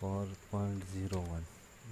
4.01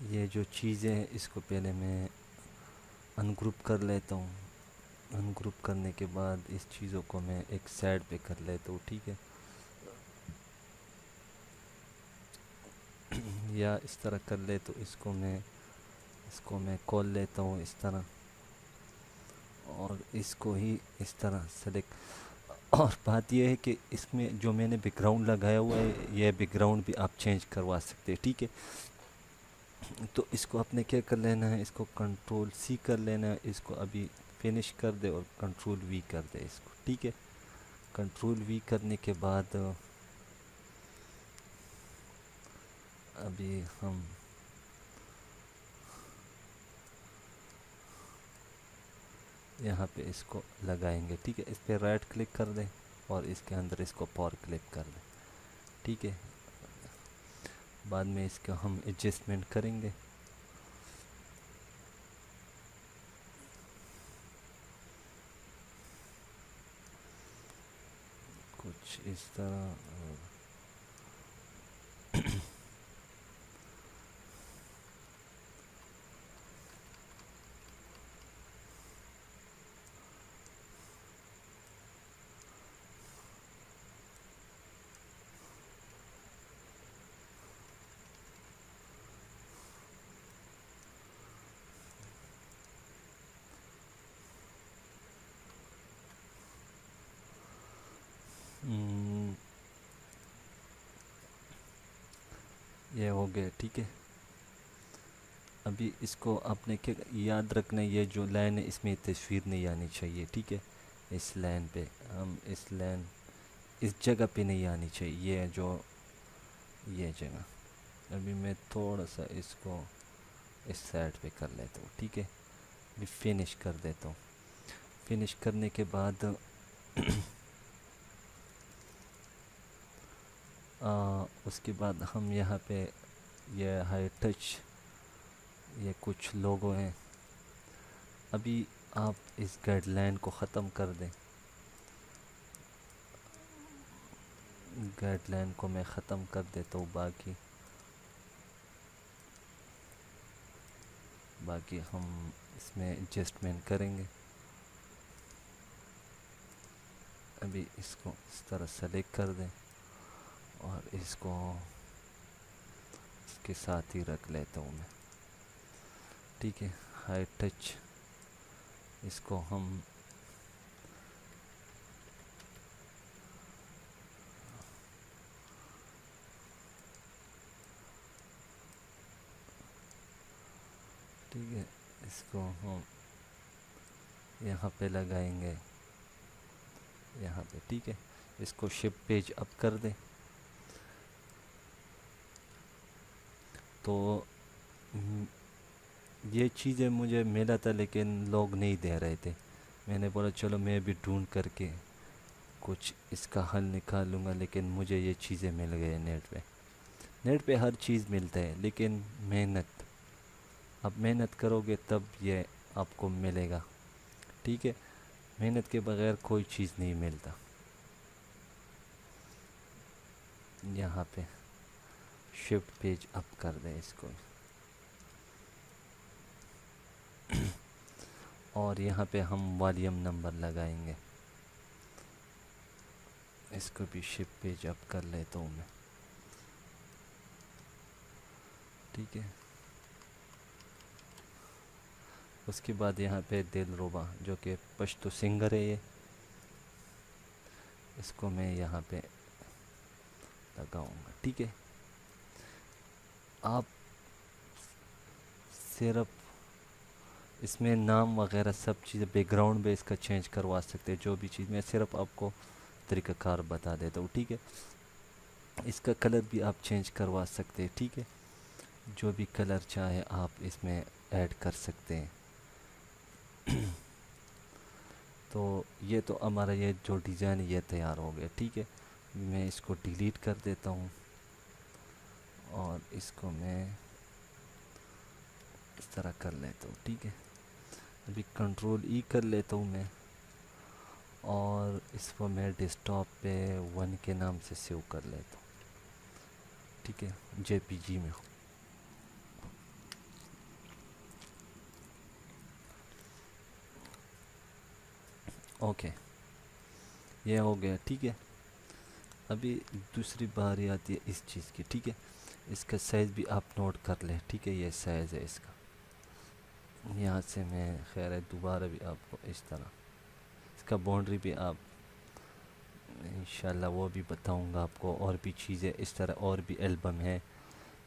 یہ جو چیزیں ہیں اس کو پہلے میں ان گروپ کر لیتا ہوں. ان گروپ کرنے کے بعد اس چیزوں کو میں ایک سائڈ پہ کر لیتا ہوں, ٹھیک ہے. یا اس طرح کر لے تو اس کو میں کھول لیتا ہوں اس طرح, اور اس کو ہی اس طرح سلیکٹ. اور بات یہ ہے کہ اس میں جو میں نے بیک گراؤنڈ لگایا ہوا ہے یہ بیک گراؤنڈ بھی آپ چینج کروا سکتے ہیں, ٹھیک ہے. تو اس کو آپ نے کیا کر لینا ہے, اس کو کنٹرول سی کر لینا ہے, اس کو ابھی فنش کر دے اور کنٹرول وی کر دے اس کو, ٹھیک ہے. کنٹرول وی کرنے کے بعد ابھی ہم یہاں پہ اس کو لگائیں گے, ٹھیک ہے. اس پہ رائٹ کلک کر دیں اور اس کے اندر اس کو پاور کلک کر دیں, ٹھیک ہے. بعد میں اس کا ہم ایڈجسٹمنٹ کریں گے. کچھ اس طرح یہ ہو گیا, ٹھیک ہے. ابھی اس کو آپ نے کیا یاد رکھنا ہے, یہ جو لائن ہے اس میں تصویر نہیں آنی چاہیے, ٹھیک ہے. اس لائن پہ ہم اس جگہ پہ نہیں آنی چاہیے, یہ جگہ. ابھی میں تھوڑا سا اس کو اس سائڈ پہ کر لیتا ہوں, ٹھیک ہے. ابھی فنش کر دیتا ہوں. فنش کرنے کے بعد اس کے بعد ہم یہاں پہ یہ ہائی ٹچ, یہ کچھ لوگو ہیں. ابھی آپ اس گائیڈ لائن کو ختم کر دیں. گائیڈ لائن کو میں ختم کر دیتا ہوں. باقی ہم اس میں ایڈجسٹمنٹ کریں گے. ابھی اس کو اس طرح سلیکٹ کر دیں اور اس کو اس کے ساتھ ہی رکھ لیتا ہوں میں, ٹھیک ہے. ہائی ٹچ اس کو ہم ٹھیک ہے, اس کو ہم یہاں پہ لگائیں گے, یہاں پہ, ٹھیک ہے. اس کو شپ پیج اپ کر دیں. تو یہ چیزیں مجھے ملا تھا لیکن لوگ نہیں دے رہے تھے. میں نے بولا چلو میں بھی ڈھونڈ کر کے کچھ اس کا حل نکالوں گا, لیکن مجھے یہ چیزیں مل گئے نیٹ پہ ہر چیز ملتا ہے, لیکن اب محنت کرو گے تب یہ آپ کو ملے گا, ٹھیک ہے. محنت کے بغیر کوئی چیز نہیں ملتا. یہاں پہ شفٹ پیج اپ کر دیں اس کو, اور یہاں پہ ہم والیوم نمبر لگائیں گے. اس کو بھی شفٹ پیج اپ کر لیتا ہوں میں, ٹھیک ہے. اس کے بعد یہاں پہ دلربا جو کہ پشتو سنگر ہے, یہ اس کو میں یہاں پہ لگاؤں گا, ٹھیک ہے. آپ صرف اس میں نام وغیرہ سب چیزیں بیک گراؤنڈ بھی اس کا چینج کروا سکتے, جو بھی چیز. میں صرف آپ کو طریقہ کار بتا دیتا ہوں, ٹھیک ہے. اس کا کلر بھی آپ چینج کروا سکتے, ٹھیک ہے. جو بھی کلر چاہے آپ اس میں ایڈ کر سکتے ہیں. تو یہ تو ہمارا یہ جو ڈیزائن یہ تیار ہو گیا, ٹھیک ہے. میں اس کو ڈیلیٹ کر دیتا ہوں اور اس کو میں اس طرح کر لیتا ہوں, ٹھیک ہے. ابھی کنٹرول ای کر لیتا ہوں میں, اور اس کو میں ڈیسک ٹاپ پہ 1 کے نام سے سیو کر لیتا ہوں, ٹھیک ہے. JPG میں اوکے یہ ہو گیا ٹھیک ہے. ابھی دوسری باری آتی ہے اس چیز کی ٹھیک ہے. اس کا سائز بھی آپ نوٹ کر لیں ٹھیک ہے. یہ سائز ہے اس کا. یہاں سے میں خیر ہے دوبارہ بھی آپ کو اس طرح اس کا باؤنڈری بھی آپ انشاءاللہ وہ بھی بتاؤں گا آپ کو. اور بھی چیزیں اس طرح اور بھی البم ہے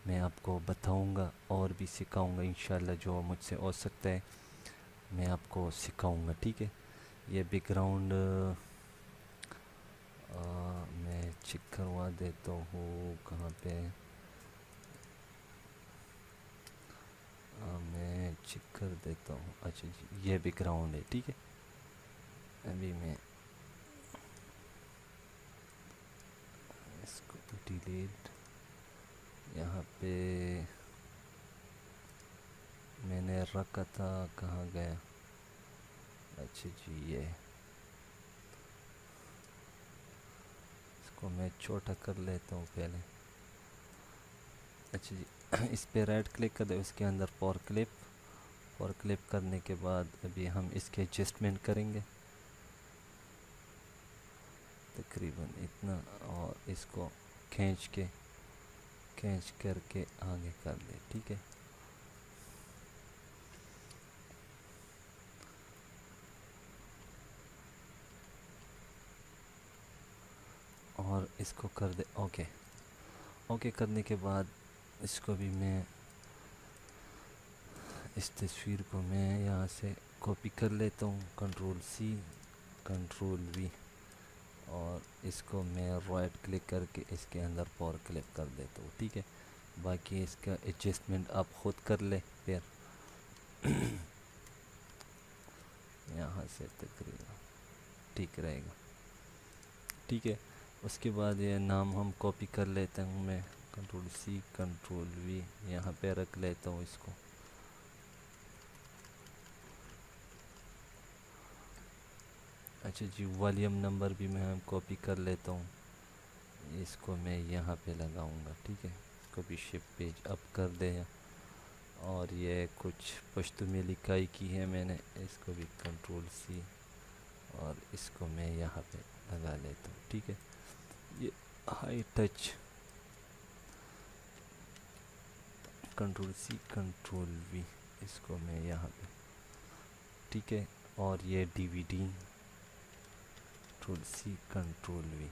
میں آپ کو بتاؤں گا اور بھی سکھاؤں گا انشاءاللہ. جو مجھ سے ہو سکتا ہے میں آپ کو سکھاؤں گا ٹھیک ہے. یہ بیک گراؤنڈ میں چیک کروا دیتا ہوں کہاں پہ. میں چیک کر دیتا ہوں. اچھا جی یہ بیک گراؤنڈ ہے ٹھیک ہے. ابھی میں اس کو ڈیلیٹ یہاں پہ میں نے رکھا تھا کہاں گیا. اچھا جی یہ اس کو میں چھوٹا کر لیتا ہوں پہلے. اچھا جی اس پہ رائٹ کلک کر دیں. اس کے اندر فور کلپ کرنے کے بعد ابھی ہم اس کے ایڈجسٹمنٹ کریں گے تقریباً اتنا. اور اس کو کھینچ کر کے آگے کر دیں ٹھیک ہے. اور اس کو کر دے اوکے کرنے کے بعد اس کو بھی میں اس تصویر کو میں یہاں سے کاپی کر لیتا ہوں. کنٹرول سی کنٹرول وی اور اس کو میں رائٹ کلک کر کے اس کے اندر پاور کلپ کر دیتا ہوں ٹھیک ہے. باقی اس کا ایڈجسٹمنٹ آپ خود کر لیں پھر یہاں سے تقریباً ٹھیک رہے گا ٹھیک ہے. اس کے بعد یہ نام ہم کاپی کر لیتے ہوں. میں کنٹرول سی کنٹرول وی یہاں پہ رکھ لیتا ہوں اس کو. اچھا جی والیوم نمبر بھی میں کاپی کر لیتا ہوں. اس کو میں یہاں پہ لگاؤں گا ٹھیک ہے. اس کو بھی شپ پیج اپ کر دیں. اور یہ کچھ پشتو میں لکھائی کی ہے میں نے. اس کو بھی کنٹرول سی اور اس کو میں یہاں پہ لگا لیتا ہوں ٹھیک ہے. یہ high touch control C control V اس کو میں یہاں پہ ٹھیک ہے. اور یہ D V D control C control V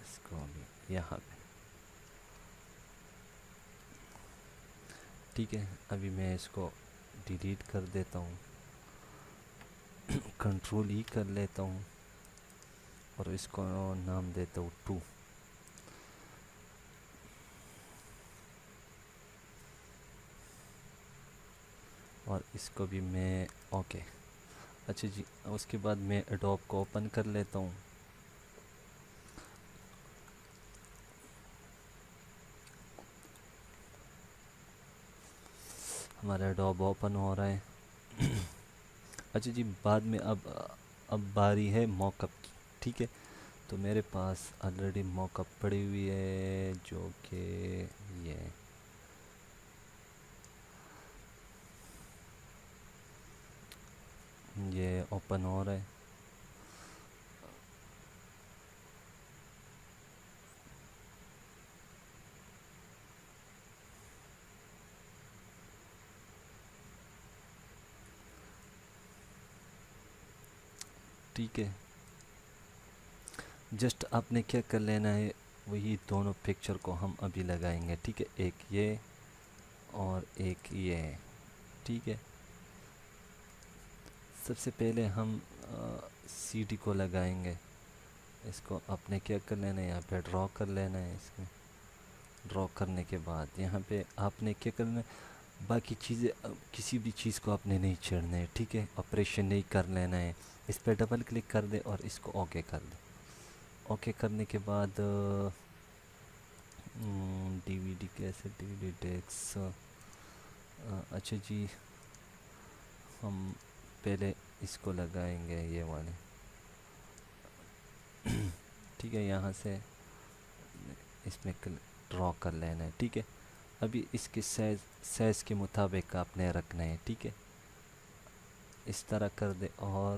اس کو بھی یہاں پہ ٹھیک ہے. ابھی میں اس کو ڈیلیٹ کر دیتا ہوں. کنٹرول ای کر لیتا ہوں اور اس کو نام دیتا ہوں 2. اور اس کو بھی میں اوکے. اچھا جی اس کے بعد میں ایڈوب کو اوپن کر لیتا ہوں. ہمارا ایڈوب اوپن ہو رہا ہے. اچھا جی بعد میں اب باری ہے موک اپ کی ٹھیک ہے. تو میرے پاس آلریڈی موک اپ پڑی ہوئی ہے جو کہ یہ اوپن ہو رہا ہے. ٹھیک ہے جسٹ آپ نے کیا کر لینا ہے وہی دونوں پکچر کو ہم ابھی لگائیں گے ٹھیک ہے. ایک یہ اور ایک یہ ہے ٹھیک ہے. سب سے پہلے ہم سی ڈی کو لگائیں گے. اس کو آپ نے کیا کر لینا ہے یہاں پہ ڈرا کر لینا ہے. اس میں ڈرا کرنے کے بعد یہاں پہ آپ نے کیا کرنا ہے باقی چیزیں کسی بھی چیز کو آپ نے نہیں چھیڑنا ہے ٹھیک ہے. آپریشن نہیں کر لینا ہے. اس پہ ڈبل کلک کر دیں اور اس کو اوکے کر دیں. اوکے کرنے کے بعد ڈی وی ڈی کیسے ڈی وی ڈی ڈیکس اچھا جی ہم پہلے اس کو لگائیں گے یہ والے ٹھیک ہے. یہاں سے اس میں ڈرا کر لینا ہے ٹھیک ہے. ابھی اس کے سائز کے مطابق آپ نے رکھنا ہے ٹھیک ہے. اس طرح کر دے اور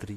3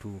2।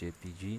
JPG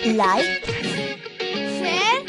like, share,